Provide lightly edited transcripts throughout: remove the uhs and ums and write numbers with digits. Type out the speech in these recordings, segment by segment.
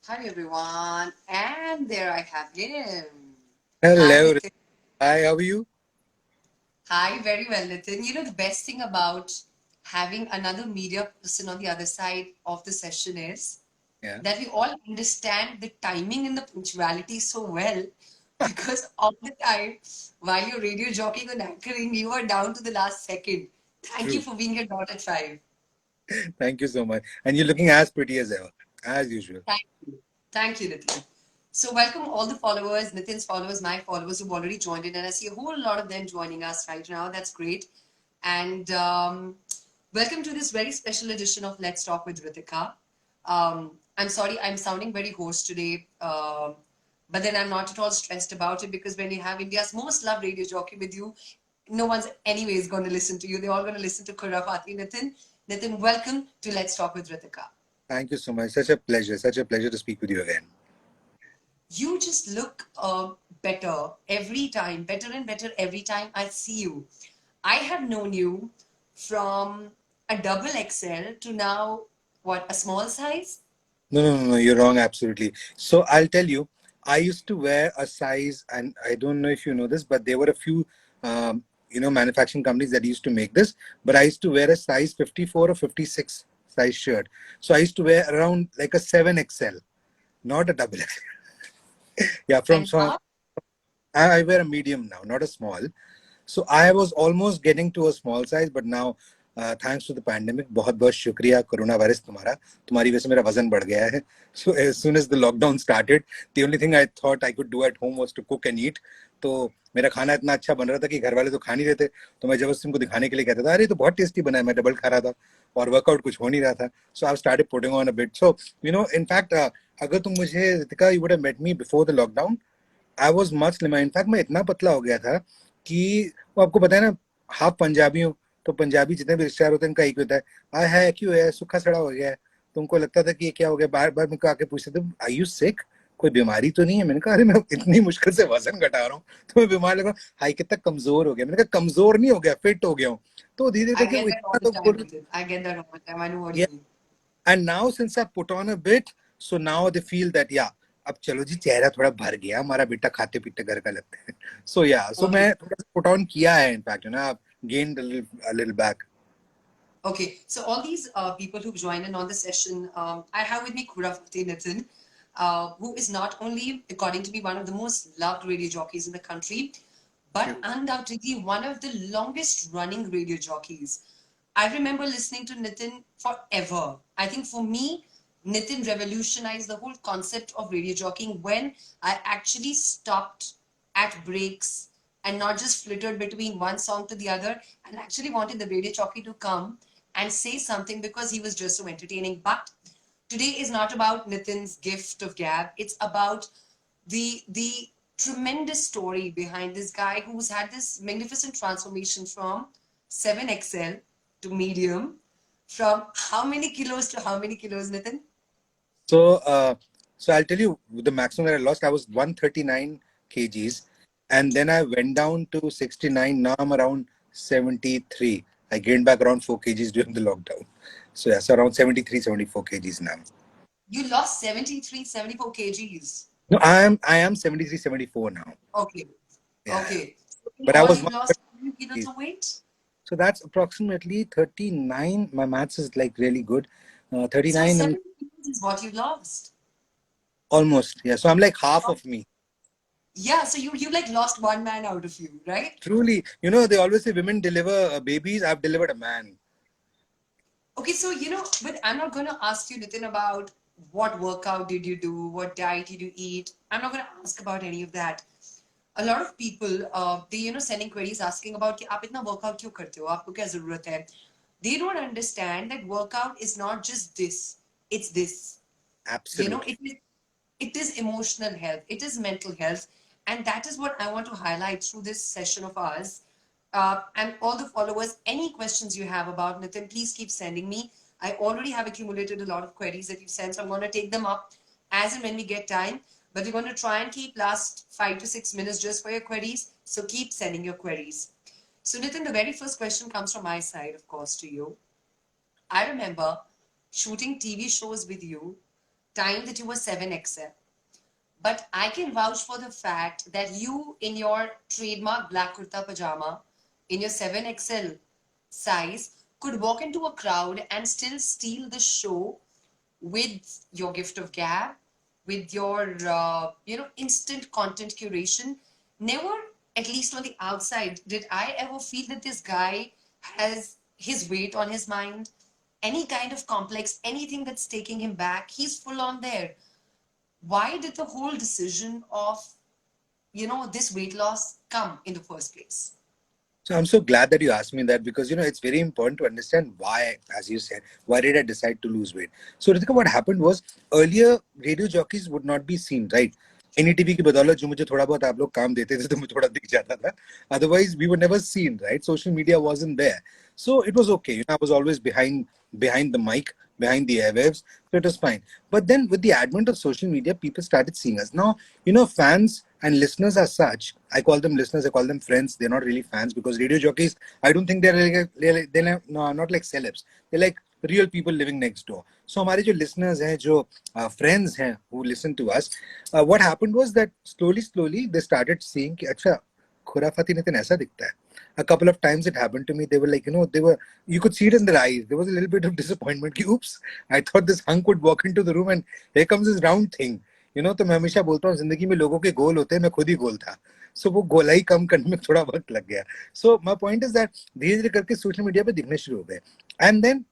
Hi everyone, and there I have him. Hi Hello. Nitin. Hi, how are you? Hi, very well Nitin. You know the best thing about having another media person on the other side of the session is Yeah. that we all understand the timing and the punctuality so well because all the time while you're radio jockeying and anchoring, you are down to the last second. Thank you True. for being here dot at 5. Thank you so much. And you're looking as pretty as ever, as usual. Thank you. Thank you, Nitin. So, welcome all the followers, Nitin's followers, my followers who've already joined in, and I see a whole lot of them joining us right now. That's great. And welcome to this very special edition of Let's Talk with Ritika. I'm sorry, I'm sounding very hoarse today, but then I'm not at all stressed about it because when you have India's most loved radio jockey with you, no one's anyways going to listen to you. They're all going to listen to Kurafati. Nitin, Nitin, welcome to Let's Talk with Ritika. Thank you so much. Such a pleasure to speak with you again. You just look better every time, better and better every time I see you. I have known you from a double XL to now, what, a small size? No, you're wrong, absolutely. So I'll tell you, I used to wear a size, and I don't know if you know this, but there were a few, manufacturing companies that used to make this, but I used to wear a size 54 or 56 size shirt. So I used to wear around like a 7XL, not a double XL. Yeah, And now, I wear a medium now, not a small. So I was almost getting to a small size, but now thanks to the pandemic, बहुत बहुत शुक्रिया corona virus तुम्हारी वजह से मेरा वजन बढ़ गया है. So as soon as the lockdown started, the only thing I thought I could do at home was to cook and eat. तो मेरा खाना इतना अच्छा बन रहा था कि घर वाले तो खा नहीं रहे थे, तो मैं जबरदस्ती उनको दिखाने के लिए कहता था, अरे तो बहुत टेस्टी बना है, मैं डबल खा रहा था और वर्कआउट कुछ हो नहीं रहा था. So I've started putting on a bit. So in fact, अगर तुम मुझे Ritika, you would have met me before the lockdown. I was much lima. In fact मैं इतना पतला हो गया था कि वो आपको पता है ना, हाफ पंजाबी हूँ, तो पंजाबी जितने भी रिश्तेदार होते हैं इनका एक होता है, आय है क्यों है, सूखा सड़ा हो गया है. तो उनको लगता था कि ये क्या हो गया, बार बार मुझको आके पूछते थे, आई यू सिक, कोई बीमारी तो नहीं है. मैंने कहा अरे मैं इतनी मुश्किल से वजन घटा रहा हूँ तो मैं बीमार लग रहा हूँ. हाई कितना कमजोर हो गया. मैंने कहा कमजोर नहीं हो गया, फिट हो गया हूँ. तो धीरे I धीरे कि वो get that all इतना the तो time, बोल. Nitin. I get that all the time. I know what you Yeah. mean. And now since I put on a bit, so now they feel that yeah, अब चलो जी चेहरा थोड़ा भर गया, हमारा बेटा खाते पीते घर का लगता है. So yeah, so Okay. मैं थोड़ा सा put on किया है, in fact, I've gained a little back. Okay, so all these people who've joined in on the session, I have with me Kurafati Nitin, who is not only, according to me, one of the most loved radio jockeys in the country, but True. undoubtedly one of the longest running radio jockeys. I remember listening to Nitin forever. I think for me, Nitin revolutionized the whole concept of radio jockeying when I actually stopped at breaks and not just flittered between one song to the other and actually wanted the radio jockey to come and say something because he was just so entertaining. But today is not about Nitin's gift of gab. It's about the tremendous story behind this guy who's had this magnificent transformation from 7XL to medium, from how many kilos to how many kilos, Nitin? So so I'll tell you the maximum that I lost. I was 139 kgs, and then I went down to 69. Now I'm around 73. I gained back around 4 kgs during the lockdown. So yeah, so around 73, 74 kgs now. You lost 73, 74 kgs. No, I am 73, 74 now. Okay. Yeah. Okay. So in But I all, was you've lost how many kilos 130. of weight? So that's approximately 39. My maths is like really good. So 39 and 70 kilos is what you lost. almost. Yeah. So I'm like half of me. Yeah, so you like lost one man out of you, right? Truly. They always say women deliver babies. I've delivered a man. Okay, so but I'm not gonna ask you, Nitin, about what workout did you do, what diet did you eat. I'm not gonna ask about any of that. A lot of people, they sending queries asking about कि आप इतना workout क्यों करते हो, आपको क्या जरूरत है? They don't understand that workout is not just this, it's this. Absolutely. It is emotional health, it is mental health, and that is what I want to highlight through this session of ours. And all the followers, any questions you have about Nitin, please keep sending me. I already have accumulated a lot of queries that you've sent, so I'm going to take them up as and when we get time. But we're going to try and keep last 5 to 6 minutes just for your queries, so keep sending your queries. So Nitin, the very first question comes from my side, of course, to you. I remember shooting TV shows with you time that you were 7XL. But I can vouch for the fact that you, in your trademark black kurta pajama, in your 7XL size, could walk into a crowd and still steal the show with your gift of gab, with your instant content curation. Never, at least on the outside, did I ever feel that this guy has his weight on his mind, any kind of complex, anything that's taking him back. He's full on there. Why did the whole decision of this weight loss come in the first place? So I'm so glad that you asked me that, because it's very important to understand why, as you said, why did I decide to lose weight? So Ritika, what happened was, earlier radio jockeys would not be seen, right? NETV की बदौलत जो मुझे थोड़ा बहुत आप लोग काम देते थे तो मुझे थोड़ा दिख जाता था. Otherwise we were never seen, right? Social media wasn't there, so it was okay. I was always behind the mic, behind the airwaves, so it was fine. But then with the advent of social media, people started seeing us. Now, fans and listeners as such, I call them listeners, I call them friends. They're not really fans, because radio jockeys, I don't think they're no, not like celebs. They're like real people living next door. So हमारे जो listeners हैं, जो friends हैं who listen to us, what happened was that slowly they started seeing कि अच्छा खुराफाती नितिन ऐसा दिखता है. A couple of times it happened to me. They were like, you could see it in their eyes. There was a little bit of disappointment. Oops, I thought this hunk would walk into the room and here comes this round thing. तो मैं हमेशा बोलता हूँ, जिंदगी में लोगों के गोल होते हैं, मैं खुद ही गोल था. सो वो गोलाई कम करने में थोड़ा वक्त लग गया. So my point is that धीरे धीरे करके सोशल मीडिया पे दिखने शुरू हो गए. And then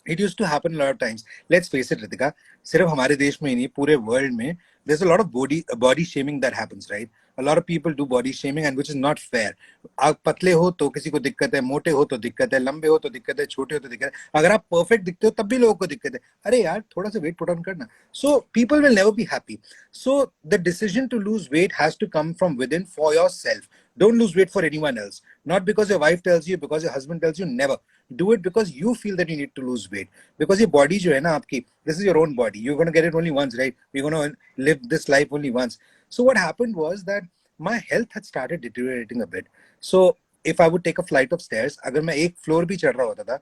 it used to happen a lot of times. Let's face it, Ritika, सिर्फ हमारे देश में ही नहीं, पूरे वर्ल्ड में there's a lot of body shaming that happens, right? A lot of people do body shaming, and which is not fair. आप पतले हो तो किसी को दिक्कत है, मोटे हो तो दिक्कत है, लंबे हो तो दिक्कत है, छोटे हो तो दिक्कत है. अगर आप perfect दिखते हो तब भी लोगों को दिक्कत है. अरे यार, थोड़ा सा weight put on करना. So people will never be happy. So the decision to lose weight has to come from within for yourself. Don't lose weight for anyone else. Not because your wife tells you, because your husband tells you. Never. Do it because you feel that you need to lose weight. Because your body जो है ना आपकी, this is your own body. You're going to get it only once, right? You're going to live this life only once. So what happened was that my health had started deteriorating a bit. So if I would take a flight of stairs, अगर मैं एक floor भी चढ़ रहा होता था,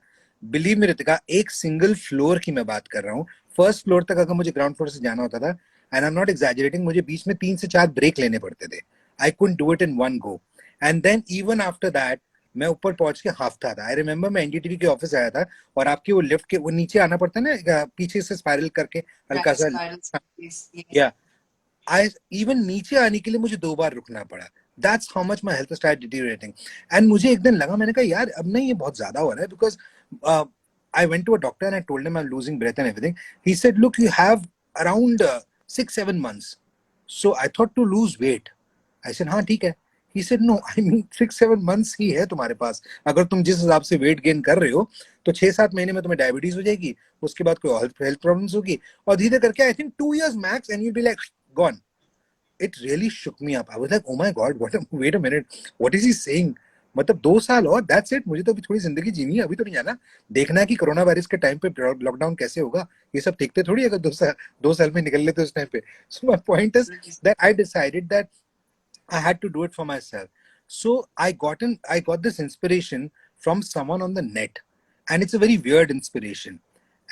believe me Ritika, एक single floor की मैं बात कर रहा हूँ, फर्स्ट फ्लोर तक अगर मुझे ग्राउंड फ्लोर से जाना होता था, and I'm not exaggerating, मुझे बीच में 3 से 4 ब्रेक लेने पड़ते थे. I couldn't do it in one go. And then even after that, मैं ऊपर पहुंच के हाफता था. आई रिमेम्बर मैं एनडीटीवी के ऑफिस आया था और आपके वो लिफ्ट के वो नीचे आना पड़ता है ना, पीछे से स्पाइरल करके हल्का सा. या आई इवन नीचे आने के लिए मुझे 2 बार रुकना पड़ा. That's how much my health start deteriorating. And मुझे एक दिन लगा, मैंने कहा यार अब नहीं, ये बहुत ज्यादा हो रहा है. Because I went to a doctor and I told him I'm losing breath and everything. He said, look, you have around 6-7 months. So I thought to lose weight. I said, हाँ ठीक है. He said, no, I mean 6-7 months ही है तुम्हारे पास. अगर तुम जिस हिसाब से वेट गेन कर रहे हो तो 6-7 महीने में तुम्हें डायबिटीज हो जाएगी, उसके बाद कोई हेल्थ प्रॉब्लम्स होगी, और धीरे करके I think 2 years max and you'll be like gone. It really shook me up. I was like, oh my god, wait a minute, what is he saying? मतलब 2 साल और दैट्स इट. मुझे तो अभी थोड़ी जिंदगी जीनी है, अभी तो नहीं जाना. देखना है कि कोरोना वायरस के टाइम पे लॉकडाउन कैसे होगा, ये सब देखते थोड़ी अगर 2 साल में निकल लेते उस टाइम पे. So my point is that I decided that I had to do it for myself. So I got this inspiration from someone on the net, and it's a very weird inspiration.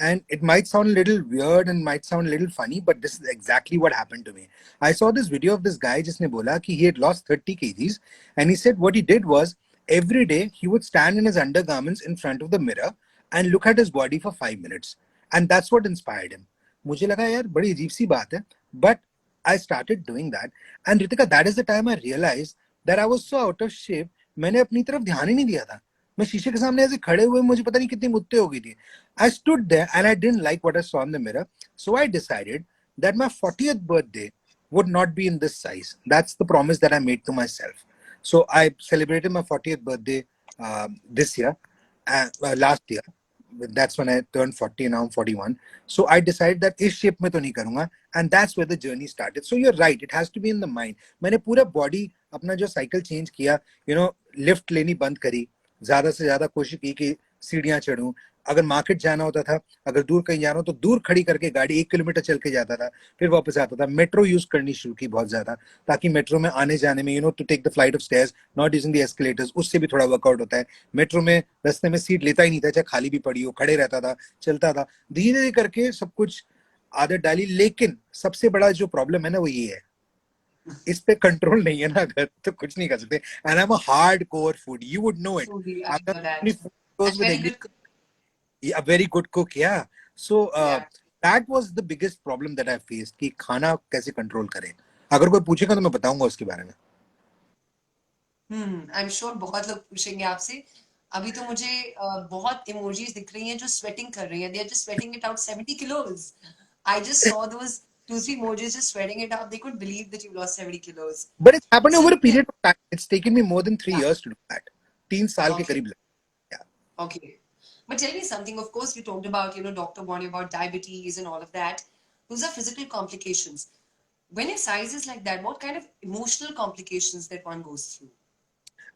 And it might sound a little weird and might sound a little funny, but this is exactly what happened to me. I saw this video of this guy जिसने बोला कि he had lost 30 kgs, and he said what he did was every day he would stand in his undergarments in front of the mirror and look at his body for 5 minutes, and that's what inspired him. मुझे लगा यार बड़ी अजीब सी बात है, but I started doing that. And Ritika, that is the time I realized that I was so out of shape. मैंने अपनी तरफ ध्यान ही नहीं दिया था. मैं शीशे के सामने ऐसे खड़े हुए मुझे पता नहीं कितनी मुत्ते हो गई थी. I stood there and I didn't like what I saw in the mirror. So I decided that my 40th birthday would not be in this size. That's the promise that I made to myself. So I celebrated my 40th birthday this year, last year. That's when I turned 40 and now I'm 41. So I decided that इस shape में तो नहीं करूँगा, and that's where the journey started. So you're right, it has to be in the mind. मैंने पूरा body अपना जो cycle change किया, lift लेनी बंद करी, ज़्यादा से ज़्यादा कोशिश की कि सीढ़ियाँ चढ़ूँ. अगर मार्केट जाना होता था, अगर दूर कहीं जाना हो तो दूर खड़ी करके गाड़ी 1 किलोमीटर चल के जाता था, फिर वापस आता था. मेट्रो यूज करनी शुरू की बहुत ज्यादा, ताकि मेट्रो में आने जाने में to take the flight of stairs, not using the escalators, उससे भी थोड़ा वर्कआउट होता है. मेट्रो में रास्ते में सीट लेता ही नहीं था, चाहे खाली भी पड़ी हो, खड़े रहता था, चलता था. धीरे धीरे करके सब कुछ आदत डाली, लेकिन सबसे बड़ा जो प्रॉब्लम है ना वो ये है, इस पे कंट्रोल नहीं है ना अगर, तो कुछ नहीं कर सकते। And I am a hard core food, you would know it. Truly, I अगर know अपनी that. food goes And with very ingredient, good cook. a very good cook, yeah. So Yeah. that was the biggest problem that I faced, कि खाना कैसे control करें। अगर कोई पूछेगा तो मैं बताऊंगा उसके बारे में। I'm sure बहुत लोग पूछेंगे आपसे। अभी तो मुझे बहुत इमोजीज दिख रही हैं जो स्वेटिंग कर रही हैं। They are just sweating it out 70 kilos. I just saw those 2-3 emojis just sweating it out. They couldn't believe that you lost 70 kilos. But it's happened So over a Nitin, period of time. It's taken me more than 3 yeah, years to do that. 3 साल के okay, करीब लगे। Yeah. okay. But tell me something. Of course, you talked about, doctor warning about diabetes and all of that. Those are physical complications. When it sizes like that, what kind of emotional complications that one goes through?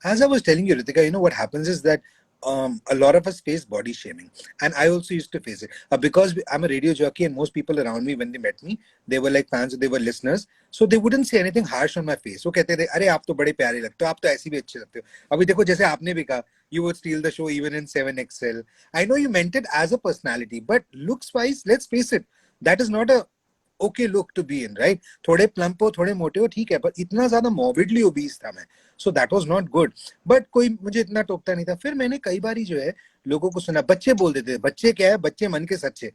As I was telling you, Ritika, what happens is that a lot of us face body shaming, and I also used to face it because I'm a radio jockey, and most people around me, when they met me, they were like fans, they were listeners, so they wouldn't say anything harsh on my face. वो कहते थे, अरे आप तो बड़े प्यारे लगते हो, आप तो ऐसे भी अच्छे लगते हो। अभी देखो जैसे आपने भी कहा, you would steal the show even in 7XL. I know you meant it as a personality, but looks wise, let's face it, that is not a okay look to be in, right. थोड़े plump हो, थोड़े मोटे हो, ठीक है, पर इतना ज्यादा मॉर्बिडली ओबीस था मैं, so that was not good. But कोई मुझे इतना टोकता नहीं था। फिर मैंने कई बारी जो है लोगों को सुना, बच्चे बोल देते थे, बच्चे क्या है, बच्चे मन के सच्चे।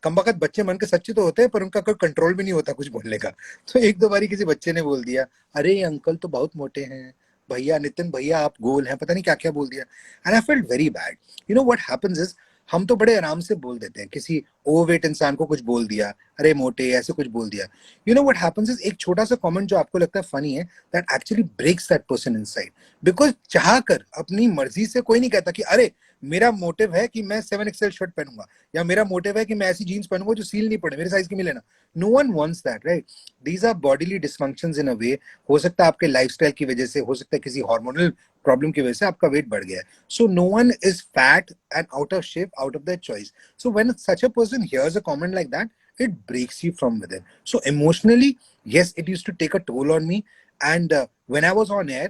कमबख्त बच्चे मन के सच्चे तो होते हैं, पर उनका कोई कंट्रोल भी नहीं होता कुछ बोलने का। तो एक दो बारी किसी बच्चे ने बोल दिया, अरे ये अंकल तो बहुत मोटे हैं, भैया नितिन भैया आप गोल हैं, पता नहीं क्या क्या बोल दिया। And I felt very bad. What happens is, हम तो बड़े आराम से बोल देते हैं, किसी ओवरवेट इंसान को कुछ बोल दिया, अरे मोटे, ऐसे कुछ बोल दिया। व्हाट हैपेंस इज, एक छोटा सा कमेंट जो आपको लगता है फनी है, that actually breaks that person inside. Because चाह कर अपनी मर्जी से कोई नहीं कहता कि अरे मेरा मोटिव है कि मैं 7XL शर्ट पहनूंगा, या मेरा मोटिव है कि मैं ऐसी जीन्स पहनूंगा जो सील नहीं पड़े, मेरे साइज की मिले ना। No one wants that, right. These are bodily dysfunctions in a way. हो सकता है आपके लाइफस्टाइल की वजह से, हो सकता है किसी हार्मोनल प्रॉब्लम की वजह से आपका वेट बढ़ गया है। So no one is fat and out of shape out of their choice. So when such a person hears a comment like that, it breaks you from within. So emotionally, yes, it used to take a toll on me. And when I was on air,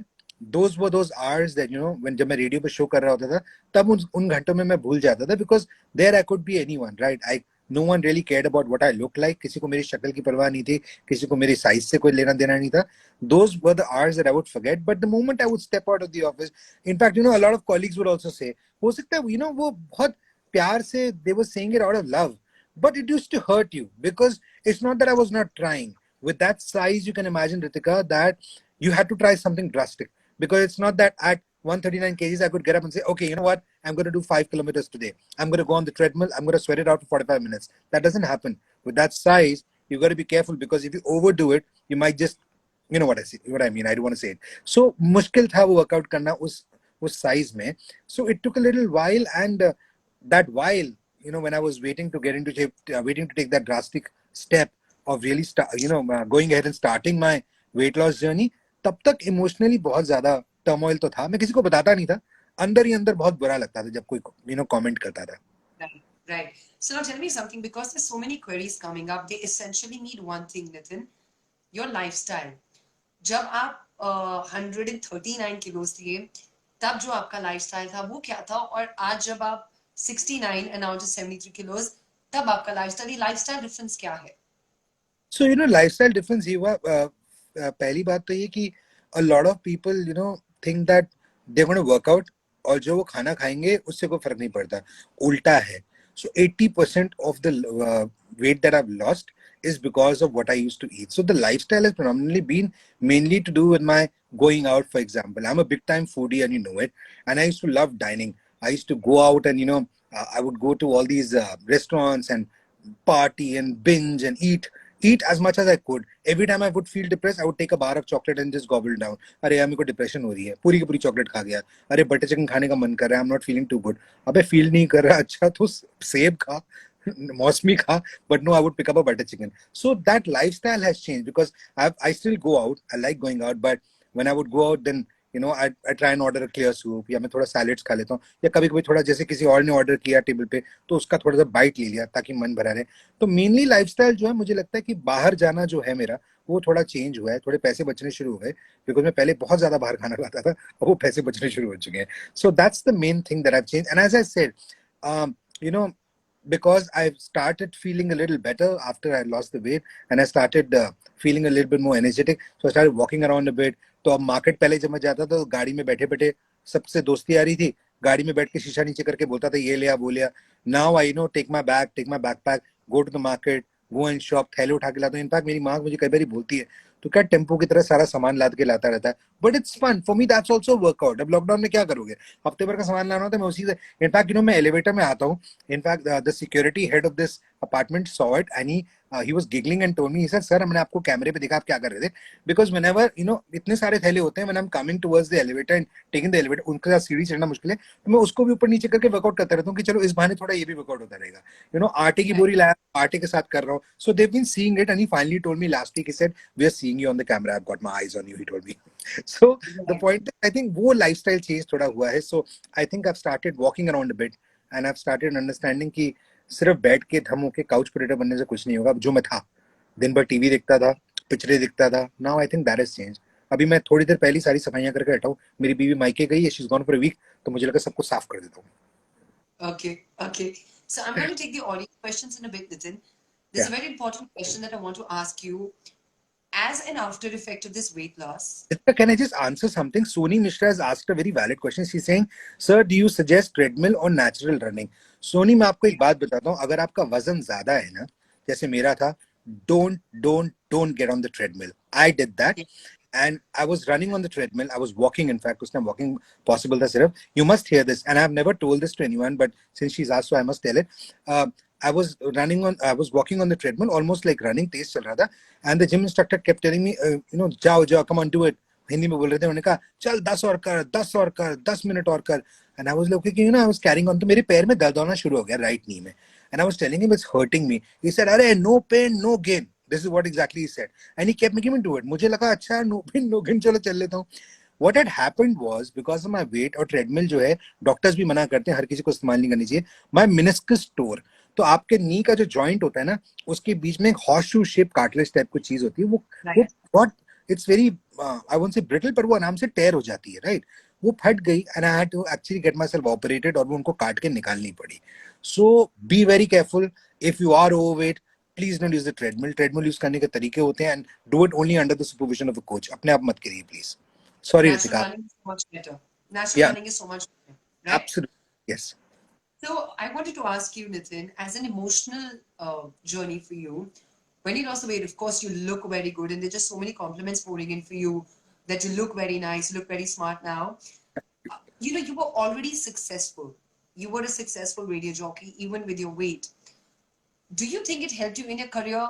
those were those hours that when जब मैं radio पे show कर रहा होता था, तब उन घंटों में मैं भूल जाता था, because there I could be anyone, right? No one really cared about what I look like. किसी को मेरी शक्ल की परवाह नहीं थी, किसी को मेरी साइज से कोई लेना देना नहीं था। Those were the hours that I would forget. But the moment I would step out of the office, in fact, a lot of colleagues would also say, हो सकता है वो बहुत प्यार से they were saying it out of love, but it used to hurt you, because it's not that I was not trying. With that size, you can imagine, Ritika, that you had to try something drastic, because it's not that at 139 kgs I could get up and say, okay, you know what, I'm going to do 5 kilometers today. I'm going to go on the treadmill. I'm going to sweat it out for 45 minutes. That doesn't happen. With that size, you got to be careful, because if you overdo it, you might just, you know what I see, what I mean. I don't want to say it. So मुश्किल था वो workout करना उस size में. So it took a little while, and that while, when I was waiting to get into shape, waiting to take that drastic step of really going ahead and starting my weight loss journey, तब तक emotionally बहुत ज्यादा turmoil तो था। मैं किसी को बताता नहीं था, अंदर ही अंदर बहुत बुरा लगता था जब कोई कमेंट करता था। Right, right. So now tell me something, because there's so many queries coming up. They essentially need one thing, Nitin, your lifestyle. जब आप 139 kilos थे, तब जो आपका लाइफस्टाइल था वो क्या था, और आज जब आप 69 and now just 73 kilos, तब आपका लाइफस्टाइल डिफरेंस क्या है? सो लाइफस्टाइल डिफरेंस ये हुआ, पहली बात तो ये कि a lot of people think that they gonna workout, और जो वो खाना खाएंगे उससे कोई फर्क नहीं पड़ता। उल्टा है। सो 80% of the weight that I've lost is because of what I used to eat. So the lifestyle has predominantly been mainly to do with my going out. For example, I'm a big time foodie, and you know it, and I used to love dining. I used to go out, and I would go to all these restaurants and party and binge and eat as much as I could. Every time I would feel depressed, I would take a bar of chocolate and just gobble down. अरे यार मेरे को depression हो रही है, पूरी की पूरी चॉकलेट खा गया। अरे बटर चिकन खाने का मन कर रहा है, I am not feeling too good. अबे फील नहीं कर रहा, अच्छा तो सेब खा, मौसमी खा, but no, I would pick up a butter chicken. So that lifestyle has changed, because I still go out. I like going out, but when I would go out, then I try and order a clear soup, या मैं थोड़ा salads खा लेता हूँ, या कभी कभी थोड़ा जैसे किसी और ने ऑर्डर किया टेबल पे तो उसका थोड़ा सा बाइट ले लिया ताकि मन भरा रहे। तो मेनली लाइफस्टाइल जो है, मुझे लगता है कि बाहर जाना जो है मेरा, वो थोड़ा चेंज हुआ है, थोड़े पैसे बचने शुरू हो गए, बिकॉज मैं पहले बहुत ज्यादा बाहर खाना खाता था, और वो पैसे बचने शुरू हो चुके हैं। So that's the main thing that I have change. And as I said, you know because I started feeling a little better after I lost the weight, and I started feeling a little bit more energetic. So I started walking around a bit. तो अब market पहले जब मैं जाता था तो गाड़ी में बैठे बैठे सबसे दोस्ती आ रही थी, गाड़ी में बैठ के शीशा नीचे करके बोलता था ये लिया वो लिया. Now I know take my bag, take my backpack, go to the market, go and shop, थैले उठा के लाता हूँ. इनफैक्ट मेरी माँ मुझे कई बार बोलती है तो क्या टेम्पो की तरह सारा सामान लाद के लाता रहता है, but it's fun for me, that's also workout. अब लॉकडाउन में क्या करोगे, हफ्ते भर का सामान लाना होता है, मैं उसी से. इनफैक्ट मैं एलिवेटर में आता हूँ. In fact the security head of this apartment saw it and he was giggling and told me, he said, sir मैंने आपको कैमरे पे देखा आप क्या कर रहे थे, बिकॉज whenever इतने सारे थैले होते हैं, when I'm coming towards the elevator and taking the elevator, उनके साथ सीढ़ी चढ़ना मुश्किल है, तो मैं उसको भी ऊपर नीचे करके वर्कआउट करता रहता हूँ कि चलो इस बहाने थोड़ा ये भी वर्कआउट होता रहेगा. आटे की बोरी लाया, आटे के साथ कर रहा हूँ. सो they've been seeing it and he finally told me last week, he said, we are seeing you on the camera, I've got my eyes on you, he told me. So the point is, I think वो lifestyle change थोड़ा हुआ है. So I think I've started walking around a bit and I've started understanding कि सिर्फ बैठ के धम होके काउच पोटेटो बनने से कुछ नहीं होगा. जो मैं था, दिन भर टीवी देखता था, पिक्चरें दिखता था. Now I think that is change. अभी मैं थोड़ी देर पहले सारी सफाइयां करके हटा हूँ. मेरी बीवी मायके गई है, she is gone for a week, तो मुझे लगा सबको साफ कर देता हूँ. Okay, okay. So I'm going to take the audience questions in a bit, Nitin. There's a very important question that I want to ask you. As an after effect of this weight loss, Can I just answer something? Soni Mishra has asked a very valid question. She's saying, "Sir, do you suggest treadmill or natural running?" Soni, मैं आपको एक बात बताता हूँ. अगर आपका वजन ज्यादा है ना, जैसे मेरा था, don't get on the treadmill. I did that, yeah, and I was running on the treadmill. I was walking. In fact, उसने walking possible था सिर्फ. You must hear this, and I've never told this to anyone, but since she's asked, so I must tell it. Uh, I was walking on the treadmill, almost like running, तेज चल रहा था. And the gym instructor kept telling me, जाओ जाओ, come on, do it. Hindi में बोल रहे थे. उन्होंने कहा चल 10 और कर, 10 और कर, 10 मिनट और कर. And I was like, okay, I was carrying on. तो मेरे पैर में दर्द होना शुरू हो गया, right knee में. And I was telling him it's hurting me. He said, अरे no pain, no gain. This is what exactly he said. And he kept making me do it. मुझे लगा अच्छा no pain, no gain, चलो चल लेता हूँ. What had happened was, because of my weight और treadmill जो है, डॉक्टर्स भी मना करते हैं, हर किसी को इस्तेमाल नहीं करनी चाहिए. My meniscus tore. तो आपके नी का जो जॉइंट होता है ना, उसके बीच में एक horse shoe shape cartilage type कुछ चीज होती है. वो right. What it's very, I won't say brittle, पर वो आराम से टेयर हो जाती है, राइट. वो फट गई and I had to actually get myself operated, और वो उनको काट के निकालनी पड़ी. So be very careful. If you are overweight, please don't use the treadmill. Treadmill use करने के तरीके होते हैं, and do it only under the supervision of a coach. अपने आप मत करिए please. Sorry Natural Ritika. running is so much better. Natural या running is so much better, right? Absolutely yes. So I wanted to ask you, Nitin, as an emotional journey for you, when you lost the weight, of course, you look very good, and there's just so many compliments pouring in for you that you look very nice, you look very smart now. You were already successful. You were a successful radio jockey, even with your weight. Do you think it helped you in your career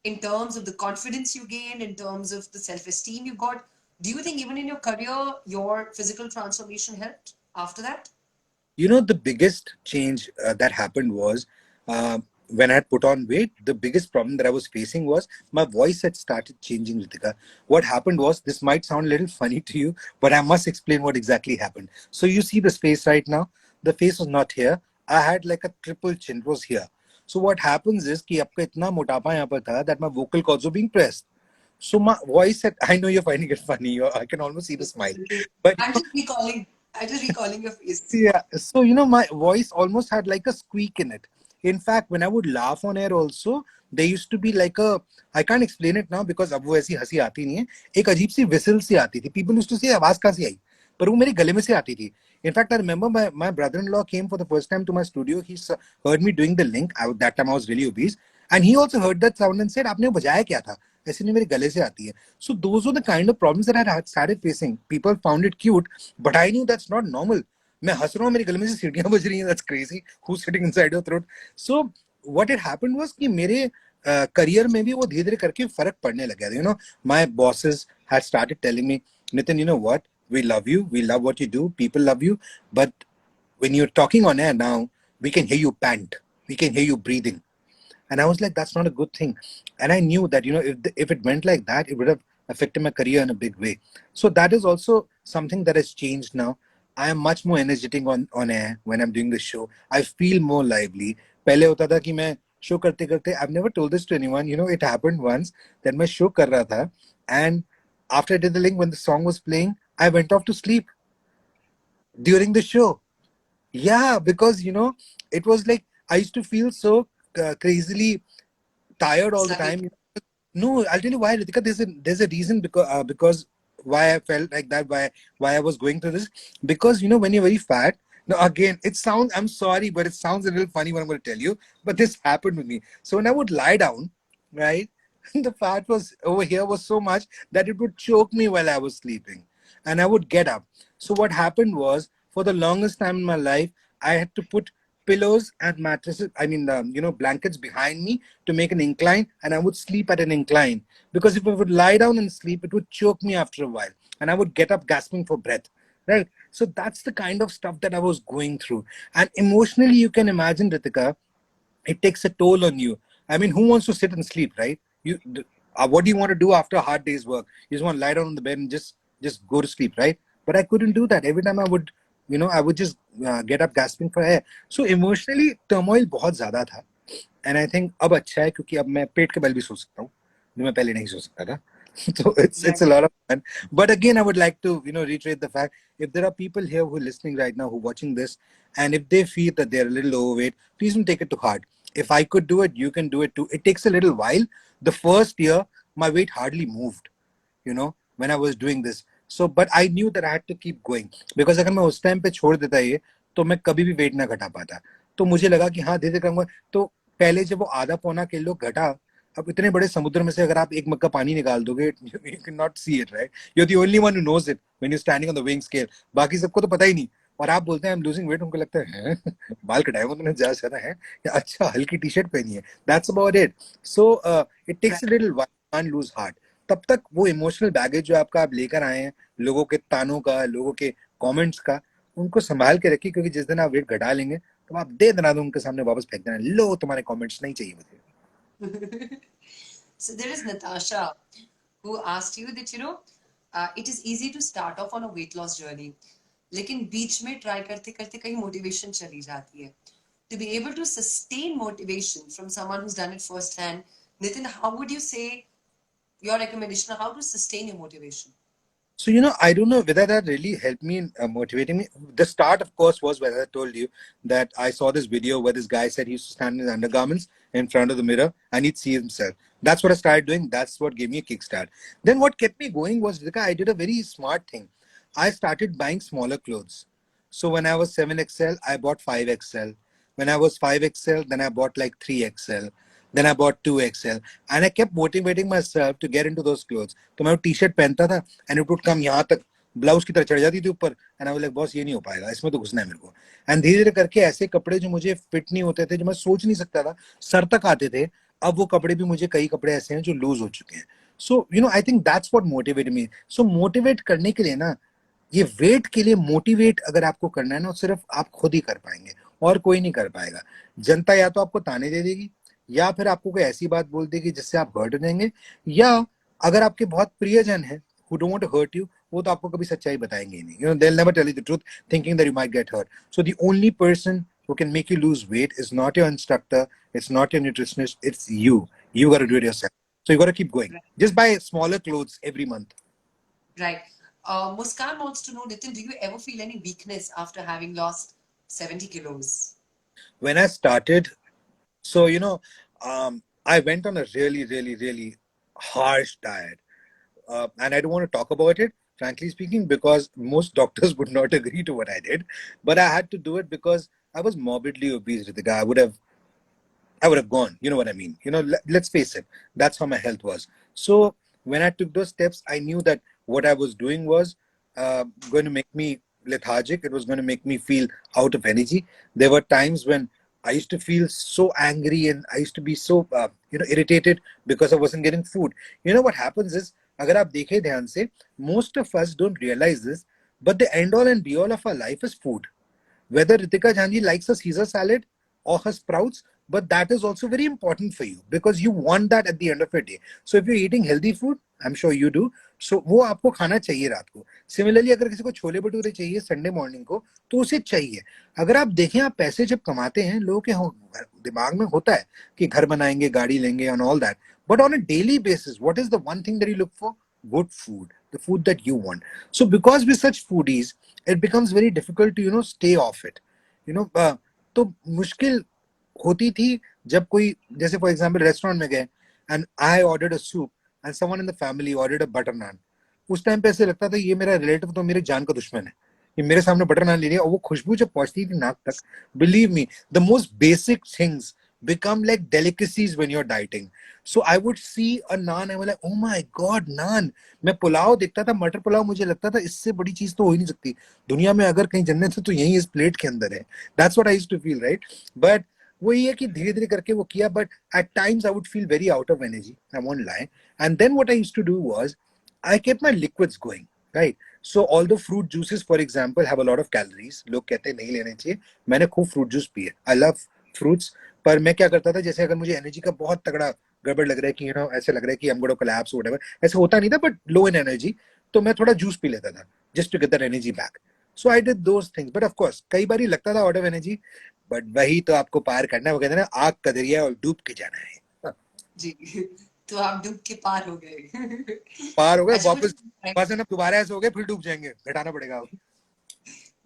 in terms of the confidence you gained, in terms of the self-esteem you got? Do you think even in your career, your physical transformation helped after that? The biggest change that happened was, when I had put on weight. The biggest problem that I was facing was my voice had started changing, Ritika. What happened was, this might sound a little funny to you, but I must explain what exactly happened. So you see this face right now? The face was not here. I had like a triple chin. It was here. So what happens is कि आपका इतना मोटापा यहाँ पर था that my vocal cords were being pressed. So my voice had, I know you're finding it funny. I can almost see the smile. But I'm just recalling. I'm just recalling your face. yeah, so my voice almost had like a squeak in it. In fact, when I would laugh on air also, there used to be like a, I can't explain it now because अब वो ऐसी हंसी आती नहीं है. एक अजीब सी whistle सी आती थी. People used to say आवाज कहाँ से आई, पर वो मेरे गले में से आती थी. In fact, I remember my brother-in-law came for the first time to my studio. He heard me doing the link. That time I was really obese, and he also heard that sound and said, "आपने वो बजाया क्या था? ऐसे नहीं मेरे गले से आती है." So those were the kind of problems that I had started facing. People found it cute, but I knew that's not normal. मैं हंस रहा हूँ, मेरे गले में से सीढ़ियां बज रही हैं. That's crazy. Who's sitting inside your throat? So what had happened was कि मेरे करियर में भी वो धीरे धीरे करके फर्क पड़ने लगा. My bosses had started telling me, Nitin, you know what? We love you. We love what you do. People love you. But when you're talking on air now, we can hear you pant. We can hear you breathing. And I was like, that's not a good thing. And I knew that, if it went like that, it would have affected my career in a big way. So that is also something that has changed now. I am much more energetic on air when I'm doing the show. I feel more lively. पहले होता था कि मैं show करते करते, I've never told this to anyone. It happened once that मैं show कर रहा था, and after I did the link, when the song was playing, I went off to sleep during the show. Yeah, because it was like I used to feel so crazily tired all the Sluggish. time. No, I'll tell you why, Ritika. There's a reason because why I felt like that, why I was going through this. Because when you're very fat. Now again, it sounds. I'm sorry, but it sounds a little funny what I'm going to tell you. But this happened with me. So when I would lie down, right, the fat was over here was so much that it would choke me while I was sleeping, and I would get up. So what happened was, for the longest time in my life, I had to put pillows and mattresses. I mean, blankets behind me to make an incline, and I would sleep at an incline, because if I would lie down and sleep, it would choke me after a while, and I would get up gasping for breath. Right. So that's the kind of stuff that I was going through. And emotionally, you can imagine, Ritika, it takes a toll on you. I mean, who wants to sit and sleep, right? What do you want to do after a hard day's work? You just want to lie down on the bed and just go to sleep, right? But I couldn't do that. Every time I would just get up gasping for air. So emotionally, turmoil बहुत ज़्यादा था. And I think अब अच्छा है, क्योंकि अब मैं पेट के बल भी सो सकता हूँ, जो मैं पहले नहीं सो सकता था. So it's a lot of fun. But again, I would like to reiterate the fact, if there are people here who are listening right now, who are watching this, and if they feel that they're a little overweight, please don't take it to heart. If I could do it, you can do it too. It takes a little while. The first year, my weight hardly moved, when I was doing this. So, but I knew that I had to keep going, because अगर मैं उस time पे छोड़ देता ये, तो मैं कभी भी वेट ना घटा पाता. तो मुझे लगा कि हाँ, धीरे धीरे करूंगा. तो पहले जब वो आधा पौना किलो घटा, अब इतने बड़े समुद्र में से अगर आप एक मग्गा पानी निकाल दोगे, you can not see it, right? You are the only one who knows it when you standing on the weighing scale. बाकी सबको तो पता ही नहीं. और आप बोलते हैं आई एम लूजिंग वेट, उनको लगता है बाल कटाए हो तुमने ज्यादा ज्यादा है, या अच्छा हल्की टी शर्ट पहनी है. That's about it. So it takes a little while to lose heart. तब तक वो इमोशनल बैगेज जो आपका आप लेकर आए हैं, लोगों के तानों का, लोगों के कमेंट्स का, उनको संभाल के रखिए, क्योंकि जिस दिन आप वेट घटा लेंगे, तो आप दे देना दो उनके सामने, वापस फेंक देना, लो तुम्हारे कमेंट्स नहीं चाहिए मुझे. So there is Natasha who asked you that it is easy to start off on a weight loss journey, लेकिन बीच में ट्राई करते करते कहीं मोटिवेशन चली जाती है. To be able to sustain motivation from someone who's done it firsthand, Nitin, how would you say your recommendation on how to sustain your motivation? So, I don't know whether that really helped me in motivating me. The start, of course, was when I told you that I saw this video where this guy said he used to stand in his undergarments in front of the mirror and he'd see himself. That's what I started doing. That's what gave me a kickstart. Then what kept me going was, Vika, I did a very smart thing. I started buying smaller clothes. So when I was 7XL, I bought 5XL. When I was 5XL, then I bought like 3XL. Then I bought 2XL. And I kept motivating myself to get into those clothes. तो मैं वो T shirt पहनता था and it would come यहाँ तक, blouse की तरह चढ़ जाती थी ऊपर, and I was like, boss ये नहीं हो पाएगा, इसमें तो घुसना है मेरे को. एंड धीरे धीरे करके ऐसे कपड़े जो मुझे फिट नहीं होते थे, जो मैं सोच नहीं सकता था, सर तक आते थे, अब वो कपड़े भी मुझे, कई कपड़े ऐसे हैं जो लूज हो चुके हैं. So I think that's what motivated me. So motivate करने के लिए ना, ये वेट के लिए मोटिवेट अगर आपको करना है ना, सिर्फ आप खुद ही कर पाएंगे, और कोई नहीं कर पाएगा. जनता या तो आपको ताने दे देगी, या फिर आपको कोई ऐसी बात बोल देगी जिससे आप हर्ट हो जाएंगे, या अगर आपके बहुत प्रियजन है who don't want to hurt you, वो तो आपको कभी सच्चाई बताएंगे ही नहीं. They'll never tell you the truth, thinking that you might get hurt. So the only person who can make you lose weight is not your instructor, it's not your nutritionist, it's you. You got to do it yourself. So you got to keep going. Right. Just buy smaller clothes every month. Right. Muskan wants to know, Nitin, do you ever feel any weakness after having lost 70 kilos? When I started, so I went on a really, really, really harsh diet. And I don't want to talk about it, frankly speaking, because most doctors would not agree to what I did. But I had to do it because I was morbidly obese, Ritika. I would have gone. You know what I mean? Let's face it. That's how my health was. So when I took those steps, I knew that what I was doing was going to make me lethargic. It was going to make me feel out of energy. There were times when I used to feel so angry, and I used to be so irritated because I wasn't getting food. What happens is, अगर आप देखें ध्यान से, most of us don't realize this, but the end all and be all of our life is food. Whether Ritika Jhanji likes a Caesar salad or her sprouts, but that is also very important for you, because you want that at the end of your day. So if you're eating healthy food, I'm sure you do, so वो आपको खाना चाहिए रात को. Similarly, अगर किसी को छोले भटूरे चाहिए संडे मॉर्निंग को, तो उसे चाहिए. अगर आप देखें, आप पैसे जब कमाते हैं, लोगों के दिमाग में होता है कि घर बनाएंगे, गाड़ी लेंगे and all that. But on a daily basis, what is the one thing that you look for? Good food, the food that you want. So because we're such foodies, it becomes very difficult to stay off it. तो मुश्किल होती थी जब कोई, जैसे for example restaurant में गए and I ordered a soup and someone in the family ordered a butter naan, उस टाइम पे ऐसे लगता था ये मेरा रिलेटिव तो मेरे जान का दुश्मन है, ये मेरे सामने बटर नान ले रही है, और वो खुशबू जब पहुंचती थी नाक तक, believe me, the most basic things become like delicacies when you're dieting. So I would see a naan, I was like, oh my god, naan. मैं पुलाव देखता था, मटर पुलाव, मुझे लगता था इससे बड़ी चीज तो हो ही नहीं सकती दुनिया में, अगर कहीं जन्नत है तो यही इस प्लेट के अंदर है. That's what I used to feel, right? But वही है कि धीरे धीरे करके वो किया, but at times I would feel very out of energy, I won't lie. And then what I used to do was I kept my liquids going, right? So although fruit juices, for example, have a lot of calories, लोग कहते हैं नहीं लेने चाहिए, मैंने खूब fruit juice पिए. I love fruits. पर मैं क्या करता था, जैसे अगर मुझे एनर्जी का बहुत तगड़ा गड़बड़ लग रहा है कि ऐसे लग रहा है कि I'm going to collapse or whatever, ऐसे होता नहीं था, बट लो इन एनर्जी, तो मैं थोड़ा जूस पी लेता था just to get that energy back. So I did those things. But of course कई बार लगता था out of energy, बट वही तो आपको पार करना है, वो कहते हैं ना, आग का दरिया और डूब के जाना है. जी. तो आप डूब के पार हो गए. पार हो गए अच्छा, वापस, मुझे बस है ना, दोबारा ऐसे हो गए फिर डूब जाएंगे, घटाना पड़ेगा.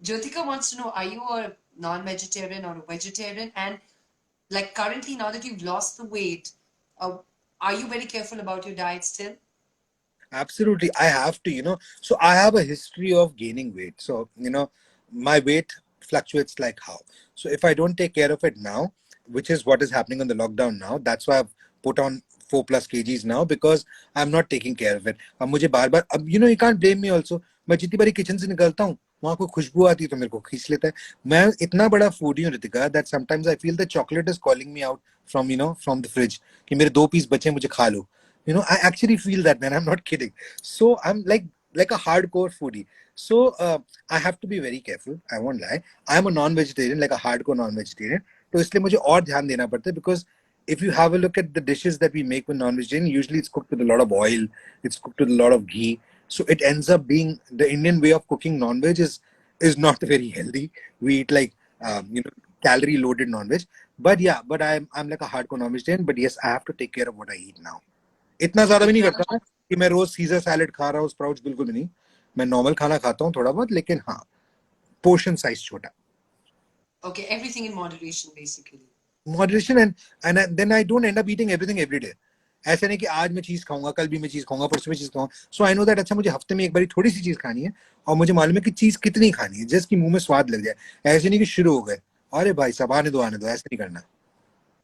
Jyotika wants to know, are you a non-vegetarian or a vegetarian? And like currently, now that you've lost the weight, uh, are you very careful about your diet still? Absolutely, I have to, so I have a history of gaining weight. So, my weight fluctuates like how. So, if I don't take care of it now, which is what is happening on the lockdown now, that's why I've put on 4+ kgs now, because I'm not taking care of it. अब मुझे बार बार, अब you can't blame me also. मैं जितनी बारी kitchen से निकलता हूँ, वहां कोई खुशबू आती है तो मेरे को खींच लेता है. मैं इतना बड़ा फूडी हूँ Ritika, that sometimes I feel the chocolate is calling me out from from the fridge कि मेरे 2 पीस बचे हैं, मुझे खा लो. I actually feel that, man. I'm not kidding. So I'm like a hardcore foodie. So I have to be very careful. I won't lie. I'm a non-vegetarian, like a hardcore non-vegetarian. तो इसलिए मुझे और ध्यान देना पड़ता है, because if you have a look at the dishes that we make with non-vegetarian, usually it's cooked with a lot of oil, it's cooked with a lot of ghee. So it ends up being, the Indian way of cooking non-veg is not very healthy. We eat like calorie loaded non-veg. But yeah, but I'm like a hardcore non-vegetarian. But yes, I have to take care of what I eat now. इतना ज्यादा भी नहीं करता हूँ कि मैं रोज scissor salad खा रहा हूँ, स्प्राउट्स बिल्कुल भी नहीं. मैं नॉर्मल खाना खाता हूँ थोड़ा बहुत, लेकिन हाँ, पोर्शन साइज छोटा. Okay, everything in moderation, basically. Moderation, and then I don't end up eating everything every day. ऐसे नहीं कि आज मैं चीज खाऊंगा, कल भी मैं चीज खाऊंगा, परसों में चीज खाऊंगा. सो आई नो दैट, अच्छा मुझे हफ्ते में एक बार थोड़ी सी चीज खानी है, और मुझे मालूम है कि चीज कितनी खानी है, जिसकी मुंह में स्वाद लग जाए. ऐसे नहीं कि शुरू हो गए, अरे भाई सब आने दो, ऐसे नहीं करना.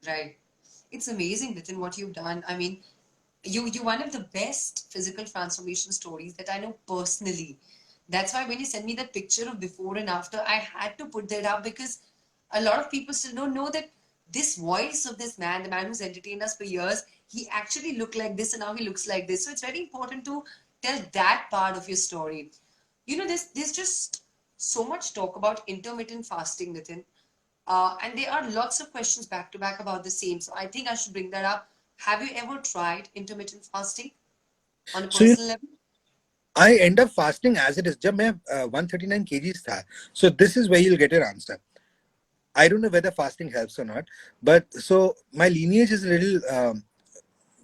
Right. It's amazing, Nitin, what you've done. I mean, you're one of the best physical transformation stories that I know personally. That's why when you sent me that picture of before and after, I had to put that up, because a lot of people still don't know that this voice of this man, the man who's entertained us for years, he actually looked like this and now he looks like this. So it's very important to tell that part of your story. There's just so much talk about intermittent fasting, Nitin. And there are lots of questions back to back about the same. So I think I should bring that up. Have you ever tried intermittent fasting on a So personal level? I end up fasting as it is. जब मैं 139 kgs था, so this is where you'll get your answer. I don't know whether fasting helps or not, but so my lineage is a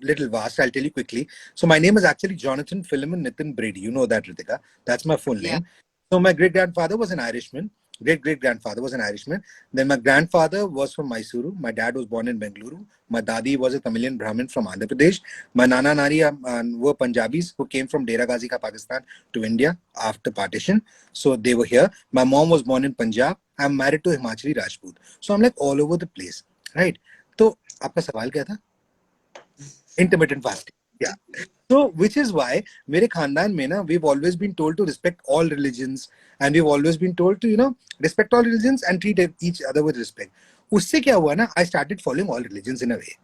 little vast. I'll tell you quickly. So my name is actually Jonathan Philemon Nitin Brady. You know that, Ritika. That's my full Yeah. name. So my great-grandfather was an Irishman. Great-great-grandfather was an Irishman. Then my grandfather was from Mysuru. My dad was born in Bengaluru. My dadi was a Tamilian Brahmin from Andhra Pradesh. My nana nani were Punjabis who came from Dera Ghazi Ka, Pakistan to India after partition. So they were here. My mom was born in Punjab. I'm married to a Himachali Rajput. So I'm like all over the place, right? तो आपका सवाल क्या था? Intermittent fasting. Yeah. So, which is why मेरे खानदान में ना, we've always been told to respect all religions, and we've always been told to respect all religions and treat each other with respect. उससे क्या हुआ ना, I started following all religions in a way.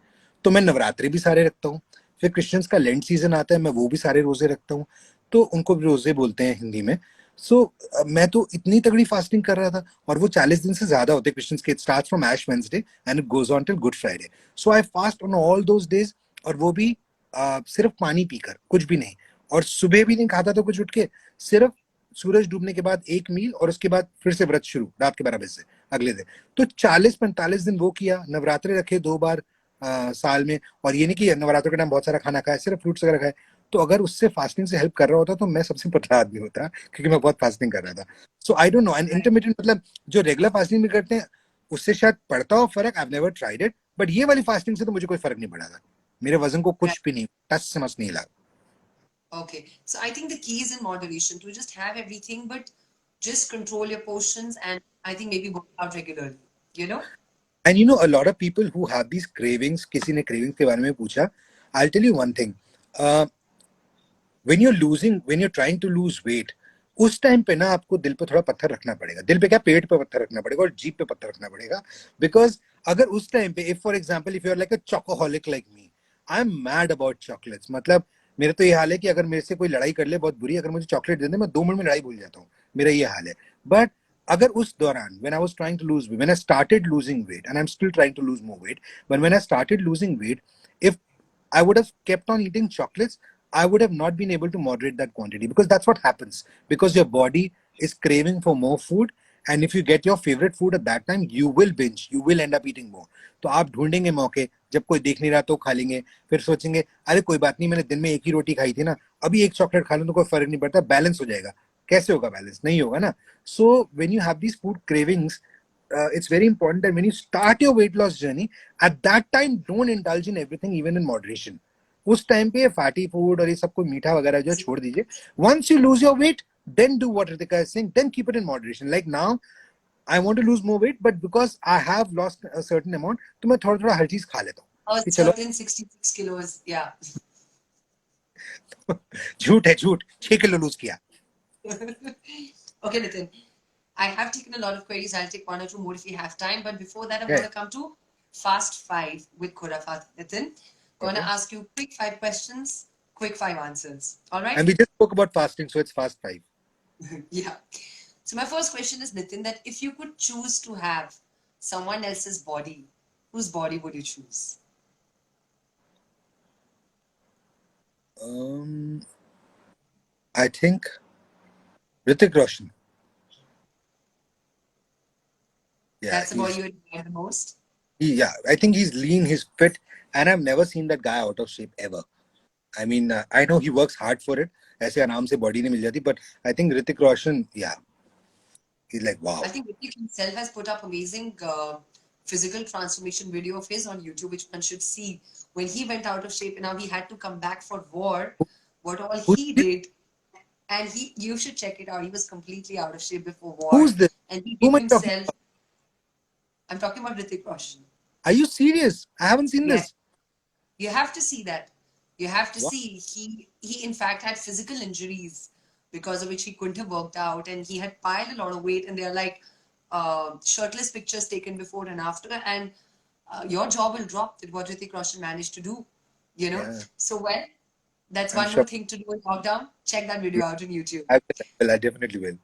तो मैं नवरात्रि भी सारे रखता हूँ. फिर क्रिश्चियंस का लेंट सीजन आता है, मैं वो भी सारे रोजे रखता हूँ. तो उनको भी रोजे बोलते हैं हिंदी में. सो मैं तो इतनी तगड़ी फास्टिंग कर रहा था, और वो 40 दिन से ज्यादा होते क्रिश्चियंस के. It starts from Ash Wednesday and it goes on till Good Friday. So I fast on all those days, और वो भी सिर्फ पानी पीकर, कुछ भी नहीं. और सुबह भी नहीं खाता था कुछ उठ के, सिर्फ सूरज डूबने के बाद एक मील, और उसके बाद फिर से व्रत शुरू रात के 12 बजे से अगले दिन. तो 40-45 दिन वो किया. नवरात्रे रखे 2 बार साल में, और ये नहीं कि नवरात्रों के टाइम बहुत सारा खाना खाया, सिर्फ फ्रूट्स वगैरह खाए. तो अगर उससे फास्टिंग से हेल्प कर रहा होता तो मैं सबसे पतला आदमी होता, क्योंकि मैं बहुत फास्टिंग कर रहा था. So I don't know. And intermediate मतलब जो रेगुलर फास्टिंग भी करते हैं, उससे शायद पड़ता हो फर्क. I've never tried it, but ये वाली फास्टिंग से तो मुझे कोई फर्क नहीं पड़ा था. मेरे वजन को कुछ भी नहीं, टच से मस नहीं लगा. Okay, so I think the key is in moderation to just have everything, but just control your portions, and I think maybe work out regularly. You know? And you know, a lot of people who have these cravings, किसी ने cravings के बारे में पूछा. I'll tell you one thing. Uh, when you're trying to lose weight, उस time पे ना आपको दिल पे थोड़ा पत्थर रखना पड़ेगा. दिल पे क्या, पेट पे पत्थर रखना पड़ेगा और जीभ पे पत्थर रखना पड़ेगा. बिकॉज अगर उस टाइम पे, if for example if you are like a chocoholic like me, I am mad about chocolates. मतलब मेरे तो ये हाल है कि अगर मेरे से कोई लड़ाई कर ले बहुत बुरी, अगर मुझे चॉकलेट दे दे मैं 2 मिनट में लड़ाई भूल जाता हूँ. मेरा ये हाल है. बट अगर उस दौरान when I was trying to lose weight, when I started losing weight, and I'm still trying to lose more weight, but when I started losing weight, if I would have kept on eating chocolates, I would have not been able to moderate that quantity, because that's what happens. Because your body is craving for more food, and if you get your favorite food at that time, you will binge, you will end up eating more. तो आप ढूंढेंगे मौके, जब कोई देख नहीं रहा तो खा लेंगे. फिर सोचेंगे अरे कोई बात नहीं, मैंने दिन में एक ही रोटी खाई थी ना, अभी एक चॉकलेट खा लूं तो कोई फर्क नहीं पड़ता, बैलेंस हो जाएगा. कैसे होगा बैलेंस? नहीं होगा ना. So when you have these food cravings, it's very important that when you start your weight loss journey, at that time don't indulge in everything, even in moderation. उस टाइम पे fatty food और ये सब कुछ मीठा वगैरह जो छोड़ दीजिए. Once you lose your weight, then do what Ritika is saying, then keep it in moderation. Like now I want to lose more weight, but because I have lost a certain amount, तो मैं थोड़ा थोड़ा हर चीज खा लेता हूँ A कि चलो. certain 66 kilos, yeah. झूठ है, झूठ. 6 किलो लूज किया. Okay, Nitin. I have taken a lot of queries. I'll take one or two more if we have time. But before that, I'm Okay. going to come to Fast Five with Khurafat. Nitin, going to Okay. ask you quick 5 questions, quick 5 answers. All right? And we just spoke about fasting, so it's fast 5. Yeah. So my first question is, Nitin, that if you could choose to have someone else's body, whose body would you choose? I think Hrithik Roshan. Yeah, That's the body he's, you admire the most? yeah, I think he's lean, he's fit, and I've never seen that guy out of shape ever. I mean, I know he works hard for it. ऐसे आराम से body नहीं मिल जाती, but I think Hrithik Roshan, yeah, he's like wow. I think Ritik himself has put up amazing physical transformation video of his on YouTube, which one should see. When he went out of shape and now he had to come back for war, what all Who's he this? did, and you should check it out. He was completely out of shape before war, Who's this? and he Who did am I talking himself. about? I'm talking about Ritik Roshan. Are you serious? I haven't seen Yes. this. You have to see that. You have to Wow. see he in fact had physical injuries because of which he couldn't have worked out, and he had piled a lot of weight. And they're like shirtless pictures taken before and after, and your jaw will drop. That what Hrithik Roshan managed to do, you know. Yeah, So well, that's I'm one sure. more thing to do in lockdown. Check that video out on YouTube. I definitely will.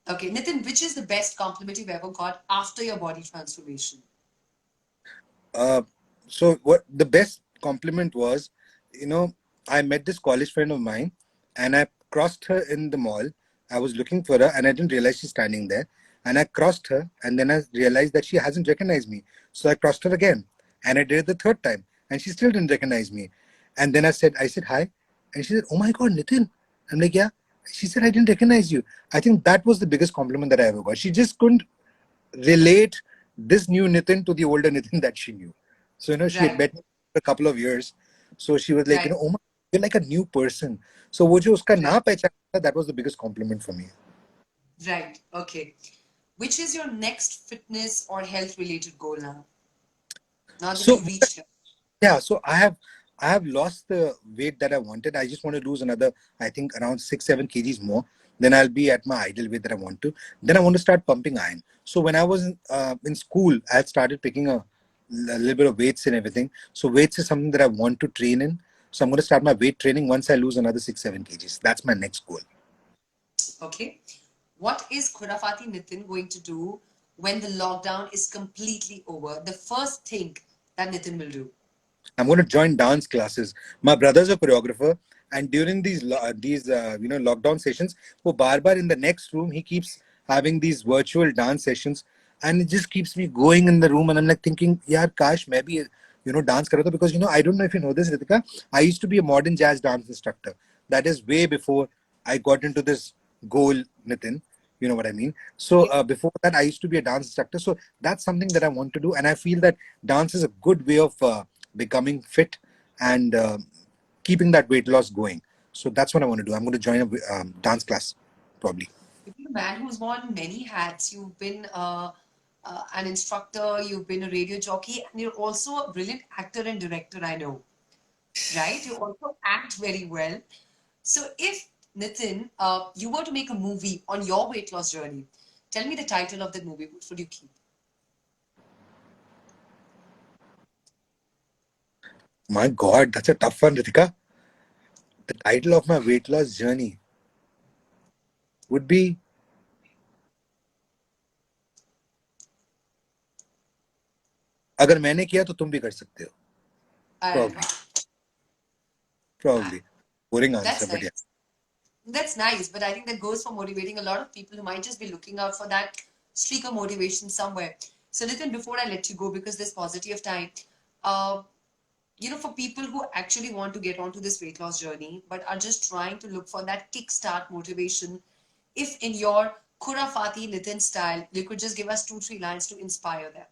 Okay, Nitin, which is the best compliment you've ever got after your body transformation? So what the best compliment was, you know, I met this college friend of mine, and I crossed her in the mall. I was looking for her, and I didn't realize she's standing there. And I crossed her, and then I realized that she hasn't recognized me. So I crossed her again, and I did it the third time, and she still didn't recognize me. And then I said hi, and she said, "Oh my God, Nitin." I'm like, "Yeah." She said, "I didn't recognize you." I think that was the biggest compliment that I ever got. She just couldn't relate this new Nitin to the older Nitin that she knew. So, you know, she had Right, met me for a couple of years. So she was like, you right, know, oh my, you're like a new person. So wo jo uska right, na pehchan, that was the biggest compliment for me. right. Okay. Which is your next fitness or health related goal now? Now that So you've reached here. yeah, so I have lost the weight that I wanted. I just want to lose another, I think around 6-7 kgs more. Then I'll be at my ideal weight that I want to. Then I want to start pumping iron. So when I was in school, I had started picking a little bit of weights and everything. So weights is something that I want to train in. So I'm going to start my weight training once I lose another 6-7 kgs. That's my next goal. Okay. What is Khurafati Nitin going to do when the lockdown is completely over? The first thing that Nitin will do. I'm going to join dance classes. My brother's a choreographer, and during you know, lockdown sessions, वो बार in the next room he keeps having these virtual dance sessions, and it just keeps me going in the room. And I'm like thinking, यार काश मैं भी you know dance करूँ, because you know I don't know if you know this, Ritika. I used to be a modern jazz dance instructor. That is way before I got into this goal, Nitin. You know what I mean? So before that, I used to be a dance instructor. So that's something that I want to do, and I feel that dance is a good way of becoming fit and keeping that weight loss going. So that's what I want to do. I'm going to join a dance class, probably. You've been a man who's worn many hats. You've been an instructor, you've been a radio jockey, and you're also a brilliant actor and director, I know, right? You also act very well. So, if Nitin, you were to make a movie on your weight loss journey, tell me the title of that movie. What would you keep? My God, that's a tough one, Ritika. The title of my weight loss journey would be अगर मैंने किया तो तुम भी कर सकते हो. And Probably. Probably. Boring answer, that's but nice. yeah. That's nice, but I think that goes for motivating a lot of people who might just be looking out for that streak of motivation somewhere. So, Nitin, before I let you go, because there's paucity of time, uh, for people who actually want to get onto this weight loss journey but are just trying to look for that kickstart motivation, if in your Khurafati Nitin style, you could just give us 2, 3 lines to inspire them.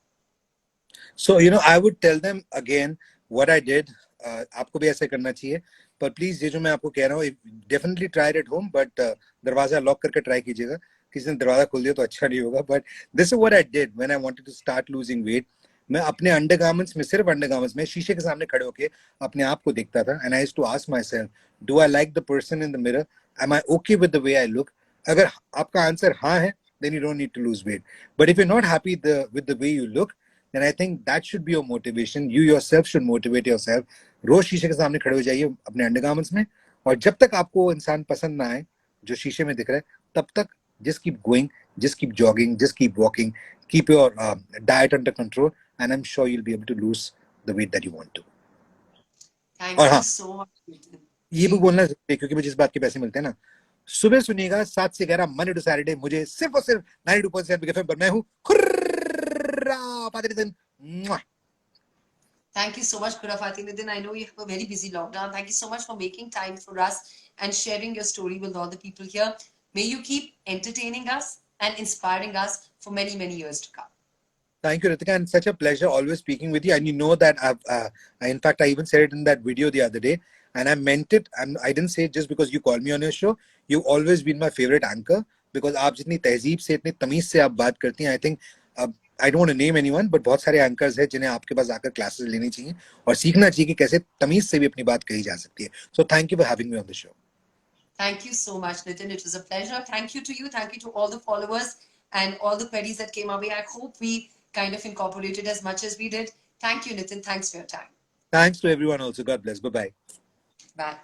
So, I would tell them again what I did. आपको भी ऐसे करना चाहिए. पर please ये जो मैं आपको कह रहा हूँ, definitely try at home, but दरवाजा लॉक करके ट्राई कीजिएगा. किसी ने दरवाजा खोल दिया तो अच्छा नहीं होगा. But this is what I did when I wanted to start losing weight. मैं अपने अंडरगारमेंट्स में, सिर्फ अंडरगारमेंट्स में, शीशे के सामने खड़े होके अपने आप को देखता था. And I used to ask myself, do I like the person in the mirror? Am I okay with the way I look? अगर आपका आंसर हाँ है, then you don't need to lose weight. But if you're not happy with the way you look, then I think that should be your motivation. You yourself should motivate yourself. रोज शीशे के सामने खड़े हो जाइए अपने undergarments में, और जब तक आपको इंसान पसंद ना आए जो शीशे में दिख रहा है, तब तक just keep going, just keep jogging, just keep walking, keep your diet under control, and I'm sure you'll be able to lose the weight that you want to. Thank और you हाँ, so much, Nitin. ये भी बोलना जरूरी है, क्योंकि मुझे जिस बात के पैसे मिलते हैं ना, सुबह सुनिएगा 7 से 11 मंडे टू सैटरडे, मुझे सिर्फ और सिर्फ 92.7 बिग एफएम पर. मैं हूँ खुर्रापाती. Thank you so much, Khurafati Nitin. I know you have a very busy lockdown. Thank you so much for making time for us and sharing your story with all the people here. May you keep entertaining us and inspiring us for many, many years to come. Thank you, Ritika, and such a pleasure always speaking with you. And you know that in fact, I even said it in that video the other day, and I meant it. And I didn't say it just because you called me on your show. You've always been my favorite anchor, because आप जितनी तहजीब से, इतनी तमीज से आप बात करती हैं. I think I don't want to name anyone, but बहुत सारे एंकर्स हैं जिन्हें आपके पास आकर क्लासेस लेनी चाहिए और सीखना चाहिए कि कैसे तमीज से भी अपनी बात कही जा सकती है. So thank you for having me on the show. Thank you so much, Nitin. It was a pleasure. Thank you to you. Thank you to all the followers and all the queries that came our way. I hope we kind of incorporated as much as we did. Thank you, Nitin. Thanks for your time. Thanks to everyone also. God bless. Bye-bye. Bye.